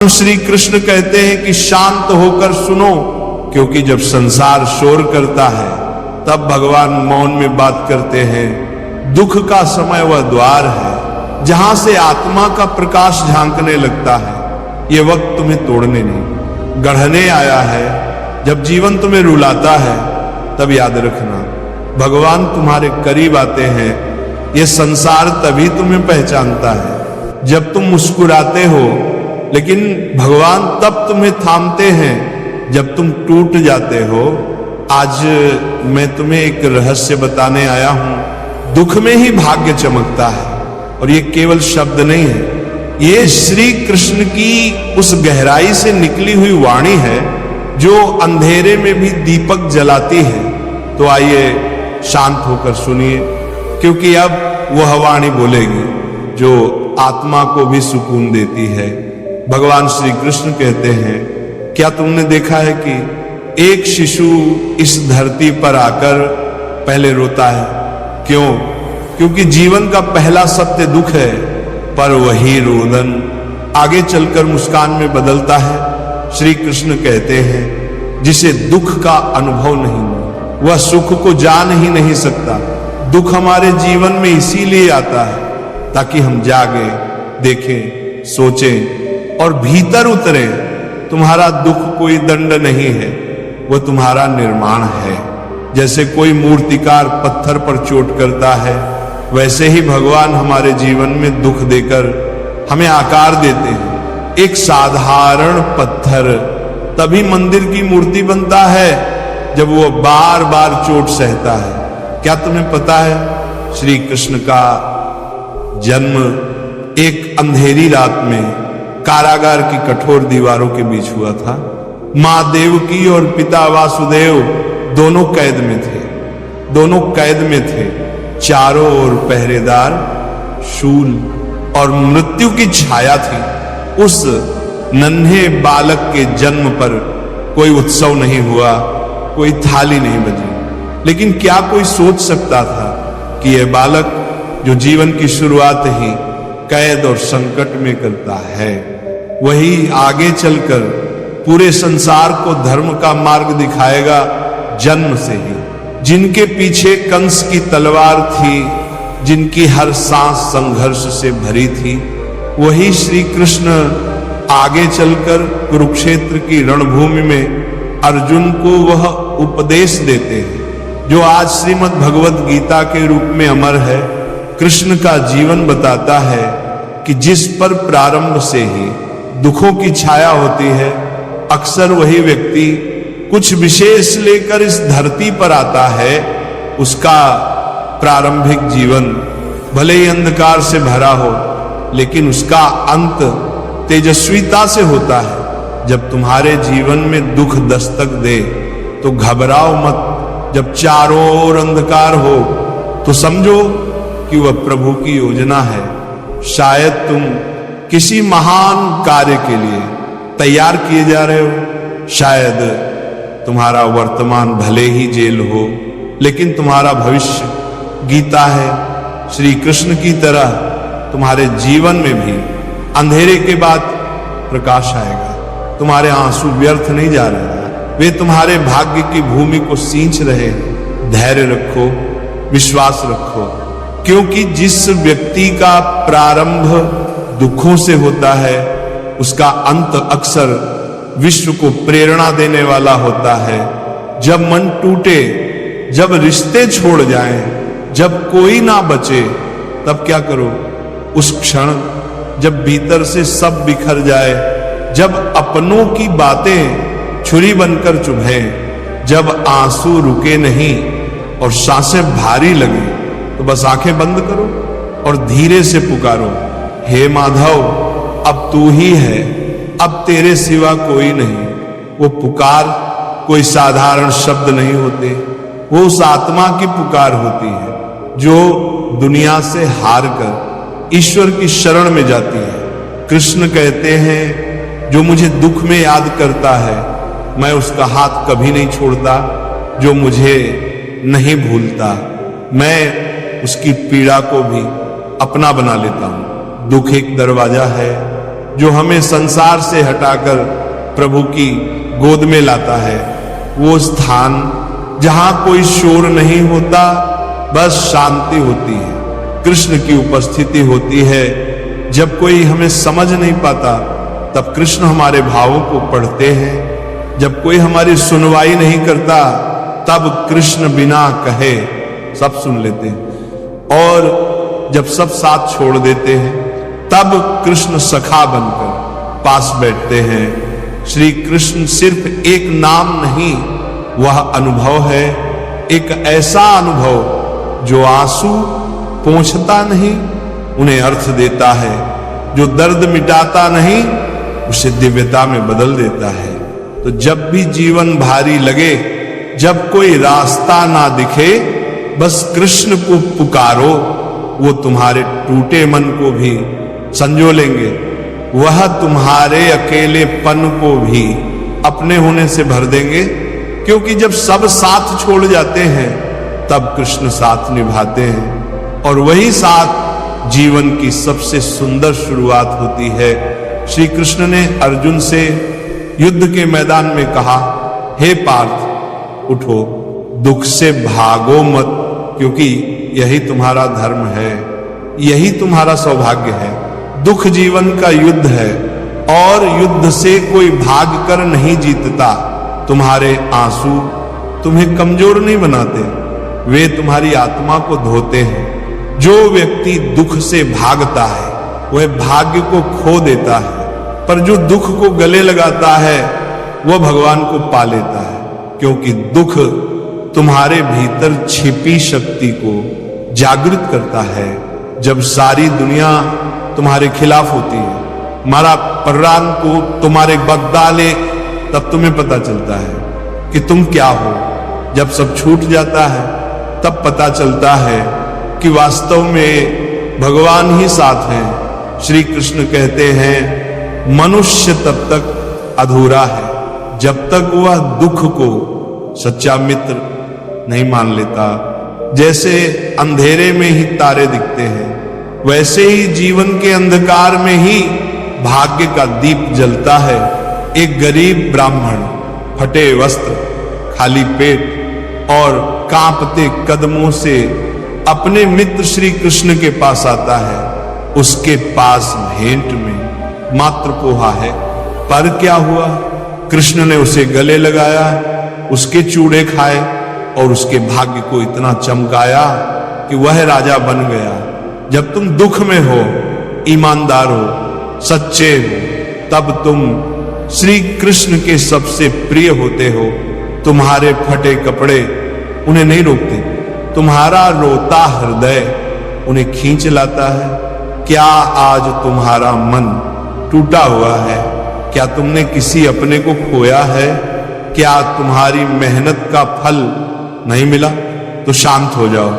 श्री कृष्ण कहते हैं कि शांत होकर सुनो, क्योंकि जब संसार शोर करता है तब भगवान मौन में बात करते हैं। दुख का समय वह द्वार है जहां से आत्मा का प्रकाश झांकने लगता है। ये वक्त तुम्हें तोड़ने नहीं, गढ़ने आया है। जब जीवन तुम्हें रुलाता है तब याद रखना भगवान तुम्हारे करीब आते हैं। ये संसार तभी तुम्हें पहचानता है जब तुम मुस्कुराते हो, लेकिन भगवान तब तुम्हें थामते हैं जब तुम टूट जाते हो। आज मैं तुम्हें एक रहस्य बताने आया हूं। दुख में ही भाग्य चमकता है, और ये केवल शब्द नहीं है, ये श्री कृष्ण की उस गहराई से निकली हुई वाणी है जो अंधेरे में भी दीपक जलाती है। तो आइए शांत होकर सुनिए, क्योंकि अब वह वाणी बोलेगी जो आत्मा को भी सुकून देती है। भगवान श्री कृष्ण कहते हैं, क्या तुमने देखा है कि एक शिशु इस धरती पर आकर पहले रोता है? क्यों? क्योंकि जीवन का पहला सत्य दुख है, पर वही रोदन आगे चलकर मुस्कान में बदलता है। श्री कृष्ण कहते हैं, जिसे दुख का अनुभव नहीं हुआ वह सुख को जान ही नहीं सकता। दुख हमारे जीवन में इसीलिए आता है ताकि हम जागे, देखें, सोचें और भीतर उतरे। तुम्हारा दुख कोई दंड नहीं है, वह तुम्हारा निर्माण है। जैसे कोई मूर्तिकार पत्थर पर चोट करता है, वैसे ही भगवान हमारे जीवन में दुख देकर हमें आकार देते हैं। एक साधारण पत्थर तभी मंदिर की मूर्ति बनता है जब वो बार बार चोट सहता है। क्या तुम्हें पता है, श्री कृष्ण का जन्म एक अंधेरी रात में कारागार की कठोर दीवारों के बीच हुआ था। मां देवकी और पिता वासुदेव दोनों कैद में थे, दोनों कैद में थे। चारों ओर पहरेदार, शूल और मृत्यु की छाया थी। उस नन्हे बालक के जन्म पर कोई उत्सव नहीं हुआ, कोई थाली नहीं बजी। लेकिन क्या कोई सोच सकता था कि यह बालक जो जीवन की शुरुआत ही कैद और संकट में करता है, वही आगे चलकर पूरे संसार को धर्म का मार्ग दिखाएगा जन्म से ही। जिनके पीछे कंस की तलवार थी, जिनकी हर सांस संघर्ष से भरी थी, वही श्री कृष्ण आगे चलकर कुरुक्षेत्र की रणभूमि में अर्जुन को वह उपदेश देते हैं जो आज श्रीमद् भगवत गीता के रूप में अमर है। कृष्ण का जीवन बताता है कि जिस पर प्रारंभ से ही दुखों की छाया होती है, अक्सर वही व्यक्ति कुछ विशेष लेकर इस धरती पर आता है। उसका प्रारंभिक जीवन भले ही अंधकार से भरा हो, लेकिन उसका अंत तेजस्वीता से होता है। जब तुम्हारे जीवन में दुख दस्तक दे तो घबराओ मत। जब चारों ओर अंधकार हो तो समझो कि वह प्रभु की योजना है। शायद तुम किसी महान कार्य के लिए तैयार किए जा रहे हो। शायद तुम्हारा वर्तमान भले ही जेल हो, लेकिन तुम्हारा भविष्य गीता है। श्री कृष्ण की तरह तुम्हारे जीवन में भी अंधेरे के बाद प्रकाश आएगा। तुम्हारे आंसू व्यर्थ नहीं जा रहे हैं, वे तुम्हारे भाग्य की भूमि को सींच रहे हैं। धैर्य रखो, विश्वास रखो, क्योंकि जिस व्यक्ति का प्रारंभ दुखों से होता है, उसका अंत अक्सर विश्व को प्रेरणा देने वाला होता है। जब मन टूटे, जब रिश्ते छोड़ जाएं, जब कोई ना बचे, तब क्या करो? उस क्षण जब भीतर से सब बिखर जाए, जब अपनों की बातें छुरी बनकर चुभें, जब आंसू रुके नहीं और सांसें भारी लगे, तो बस आंखें बंद करो और धीरे से पुकारो, हे माधव, अब तू ही है, अब तेरे सिवा कोई नहीं। वो पुकार कोई साधारण शब्द नहीं होते, वो उस आत्मा की पुकार होती है जो दुनिया से हार कर ईश्वर की शरण में जाती है। कृष्ण कहते हैं, जो मुझे दुख में याद करता है, मैं उसका हाथ कभी नहीं छोड़ता। जो मुझे नहीं भूलता, मैं उसकी पीड़ा को भी अपना बना लेता हूं। दुख एक दरवाजा है जो हमें संसार से हटाकर प्रभु की गोद में लाता है, वो स्थान जहां कोई शोर नहीं होता, बस शांति होती है, कृष्ण की उपस्थिति होती है। जब कोई हमें समझ नहीं पाता तब कृष्ण हमारे भावों को पढ़ते हैं। जब कोई हमारी सुनवाई नहीं करता तब कृष्ण बिना कहे सब सुन लेते हैं। और जब सब साथ छोड़ देते हैं तब कृष्ण सखा बनकर पास बैठते हैं। श्री कृष्ण सिर्फ एक नाम नहीं, वह अनुभव है, एक ऐसा अनुभव जो आंसू पोंछता नहीं, उन्हें अर्थ देता है, जो दर्द मिटाता नहीं, उसे दिव्यता में बदल देता है। तो जब भी जीवन भारी लगे, जब कोई रास्ता ना दिखे, बस कृष्ण को पुकारो, वो तुम्हारे टूटे मन को भी संजो लेंगे, वह तुम्हारे अकेलेपन को भी अपने होने से भर देंगे। क्योंकि जब सब साथ छोड़ जाते हैं तब कृष्ण साथ निभाते हैं, और वही साथ जीवन की सबसे सुंदर शुरुआत होती है। श्री कृष्ण ने अर्जुन से युद्ध के मैदान में कहा, हे पार्थ उठो, दुख से भागो मत, क्योंकि यही तुम्हारा धर्म है, यही तुम्हारा सौभाग्य है। दुख जीवन का युद्ध है और युद्ध से कोई भाग कर नहीं जीतता। तुम्हारे आंसू तुम्हें कमजोर नहीं बनाते, वे तुम्हारी आत्मा को धोते हैं। जो व्यक्ति दुख से भागता है वह भाग्य को खो देता है, पर जो दुख को गले लगाता है वह भगवान को पा लेता है। क्योंकि दुख तुम्हारे भीतर छिपी शक्ति को जागृत करता है। जब सारी दुनिया तुम्हारे खिलाफ होती है, मारा प्राण को तुम्हारे बदले, तब तुम्हें पता चलता है कि तुम क्या हो। जब सब छूट जाता है तब पता चलता है कि वास्तव में भगवान ही साथ हैं। श्री कृष्ण कहते हैं, मनुष्य तब तक अधूरा है जब तक वह दुख को सच्चा मित्र नहीं मान लेता। जैसे अंधेरे में ही तारे दिखते हैं, वैसे ही जीवन के अंधकार में ही भाग्य का दीप जलता है। एक गरीब ब्राह्मण फटे वस्त्र, खाली पेट और कांपते कदमों से अपने मित्र श्री कृष्ण के पास आता है। उसके पास भेंट में मात्र पोहा है, पर क्या हुआ, कृष्ण ने उसे गले लगाया, उसके चूड़े खाए और उसके भाग्य को इतना चमकाया कि वह राजा बन गया। जब तुम दुख में हो, ईमानदार हो, सच्चे हो, तब तुम श्री कृष्ण के सबसे प्रिय होते हो। तुम्हारे फटे कपड़े उन्हें नहीं रोकते, तुम्हारा रोता हृदय उन्हें खींच लाता है। क्या आज तुम्हारा मन टूटा हुआ है? क्या तुमने किसी अपने को खोया है? क्या तुम्हारी मेहनत का फल नहीं मिला? तो शांत हो जाओ,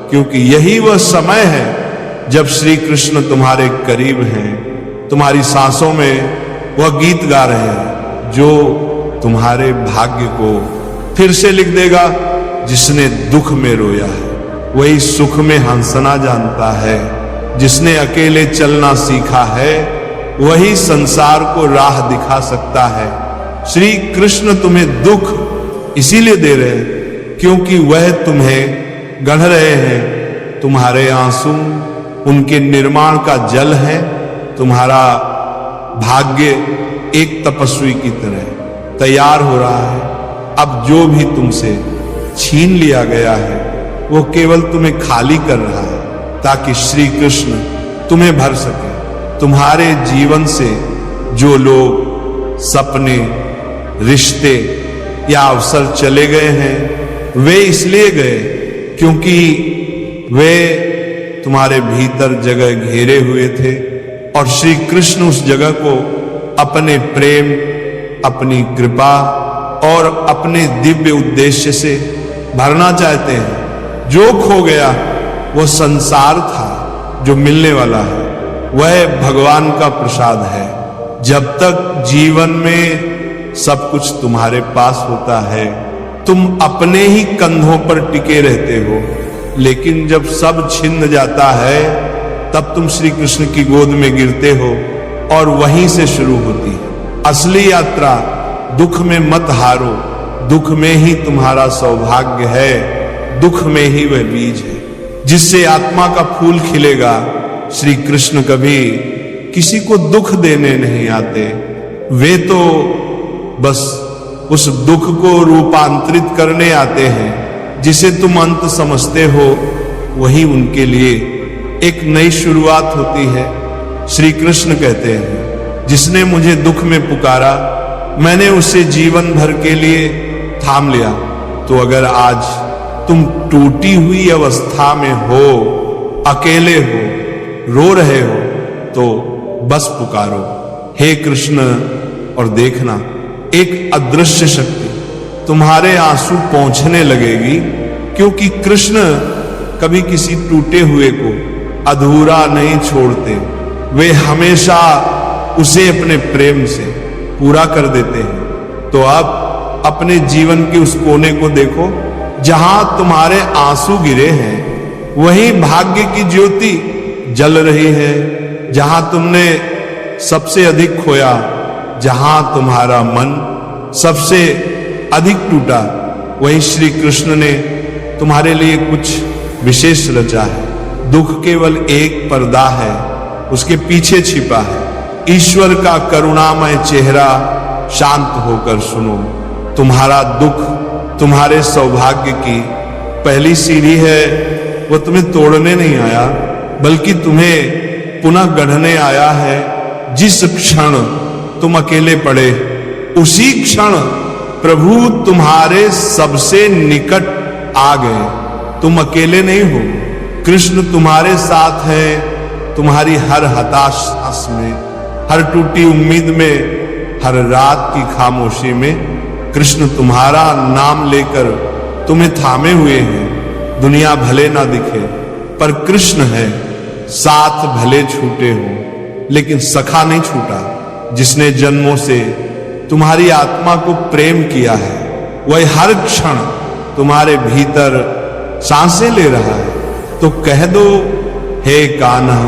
क्योंकि यही वह समय है जब श्री कृष्ण तुम्हारे करीब हैं। तुम्हारी सांसों में वह गीत गा रहे हैं जो तुम्हारे भाग्य को फिर से लिख देगा। जिसने दुख में रोया है वही सुख में हंसना जानता है। जिसने अकेले चलना सीखा है वही संसार को राह दिखा सकता है। श्री कृष्ण तुम्हें दुख इसीलिए दे रहे हैं क्योंकि वह तुम्हें गढ़ रहे हैं। तुम्हारे आंसू उनके निर्माण का जल है। तुम्हारा भाग्य एक तपस्वी की तरह तैयार हो रहा है। अब जो भी तुमसे छीन लिया गया है वो केवल तुम्हें खाली कर रहा है, ताकि श्री कृष्ण तुम्हें भर सके। तुम्हारे जीवन से जो लोग सपने, रिश्ते या अवसर चले गए हैं, वे इसलिए गए क्योंकि वे तुम्हारे भीतर जगह घेरे हुए थे और श्री कृष्ण उस जगह को अपने प्रेम, अपनी कृपा और अपने दिव्य उद्देश्य से भरना चाहते हैं। जो खो गया वो संसार था, जो मिलने वाला है वह भगवान का प्रसाद है। जब तक जीवन में सब कुछ तुम्हारे पास होता है, तुम अपने ही कंधों पर टिके रहते हो, लेकिन जब सब छिन जाता है तब तुम श्री कृष्ण की गोद में गिरते हो और वहीं से शुरू होती है। असली यात्रा दुख में मत हारो, दुख में ही तुम्हारा सौभाग्य है, दुख में ही वह बीज है जिससे आत्मा का फूल खिलेगा। श्री कृष्ण कभी किसी को दुख देने नहीं आते, वे तो बस उस दुख को रूपांतरित करने आते हैं। जिसे तुम अंत समझते हो वही उनके लिए एक नई शुरुआत होती है। श्री कृष्ण कहते हैं, जिसने मुझे दुख में पुकारा मैंने उसे जीवन भर के लिए थाम लिया। तो अगर आज तुम टूटी हुई अवस्था में हो, अकेले हो, रो रहे हो, तो बस पुकारो, हे कृष्ण, और देखना एक अदृश्य शक्ति तुम्हारे आंसू पोंछने लगेगी। क्योंकि कृष्ण कभी किसी टूटे हुए को अधूरा नहीं छोड़ते, वे हमेशा उसे अपने प्रेम से पूरा कर देते हैं। तो अब अपने जीवन के उस कोने को देखो जहां तुम्हारे आंसू गिरे हैं, वही भाग्य की ज्योति जल रही है। जहां तुमने सबसे अधिक खोया, जहां तुम्हारा मन सबसे अधिक टूटा, वही श्री कृष्ण ने तुम्हारे लिए कुछ विशेष रचा है। दुख केवल एक पर्दा है, उसके पीछे छिपा है ईश्वर का करुणामय चेहरा। शांत होकर सुनो, तुम्हारा दुख तुम्हारे सौभाग्य की पहली सीढ़ी है। वो तुम्हें तोड़ने नहीं आया, बल्कि तुम्हें पुनः गढ़ने आया है। जिस क्षण तुम अकेले पड़े, उसी क्षण प्रभु तुम्हारे सबसे निकट आ गए। तुम अकेले नहीं हो, कृष्ण तुम्हारे साथ है। तुम्हारी हर हताश में, हर टूटी उम्मीद में, हर रात की खामोशी में कृष्ण तुम्हारा नाम लेकर तुम्हें थामे हुए हैं। दुनिया भले ना दिखे, पर कृष्ण है। साथ भले छूटे हो, लेकिन सखा नहीं छूटा। जिसने जन्मों से तुम्हारी आत्मा को प्रेम किया है, वह हर क्षण तुम्हारे भीतर सांसें ले रहा है। तो कह दो, हे कान्हा,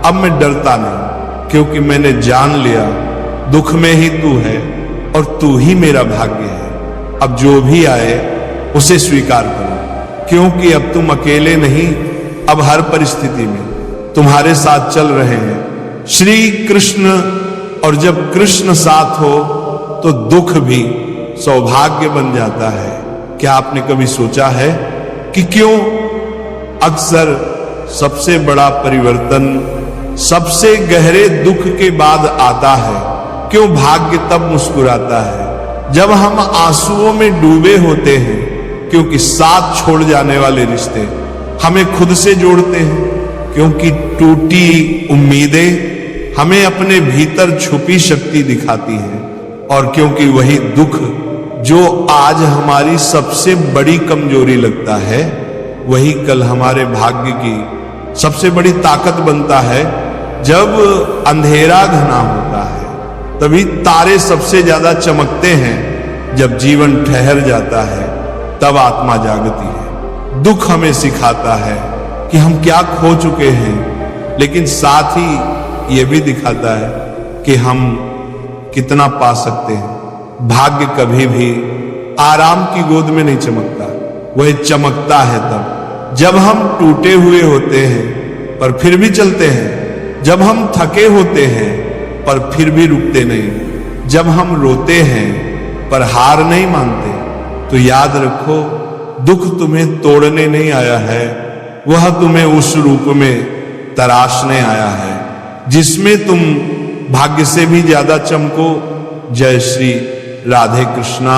अब मैं डरता नहीं, क्योंकि मैंने जान लिया दुख में ही तू है और तू ही मेरा भाग्य है। अब जो भी आए उसे स्वीकार करो, क्योंकि अब तुम अकेले नहीं, अब हर परिस्थिति में तुम्हारे साथ चल रहे हैं श्री कृष्ण। और जब कृष्ण साथ हो तो दुख भी सौभाग्य बन जाता है। क्या आपने कभी सोचा है कि क्यों अक्सर सबसे बड़ा परिवर्तन सबसे गहरे दुख के बाद आता है? क्यों भाग्य तब मुस्कुराता है जब हम आंसुओं में डूबे होते हैं? क्योंकि साथ छोड़ जाने वाले रिश्ते हमें खुद से जोड़ते हैं। क्योंकि टूटी उम्मीदें हमें अपने भीतर छुपी शक्ति दिखाती हैं। और क्योंकि वही दुख जो आज हमारी सबसे बड़ी कमजोरी लगता है, वही कल हमारे भाग्य की सबसे बड़ी ताकत बनता है। जब अंधेरा घना होता है तभी तारे सबसे ज्यादा चमकते हैं। जब जीवन ठहर जाता है तब आत्मा जागती है। दुख हमें सिखाता है कि हम क्या खो चुके हैं, लेकिन साथ ही यह भी दिखाता है कि हम कितना पा सकते हैं। भाग्य कभी भी आराम की गोद में नहीं चमकता, वह चमकता है तब जब हम टूटे हुए होते हैं पर फिर भी चलते हैं, जब हम थके होते हैं पर फिर भी रुकते नहीं, जब हम रोते हैं पर हार नहीं मानते। तो याद रखो, दुख तुम्हें तोड़ने नहीं आया है, वह तुम्हें उस रूप में तराशने आया है जिसमें तुम भाग्य से भी ज्यादा चमको। जय श्री राधे कृष्णा।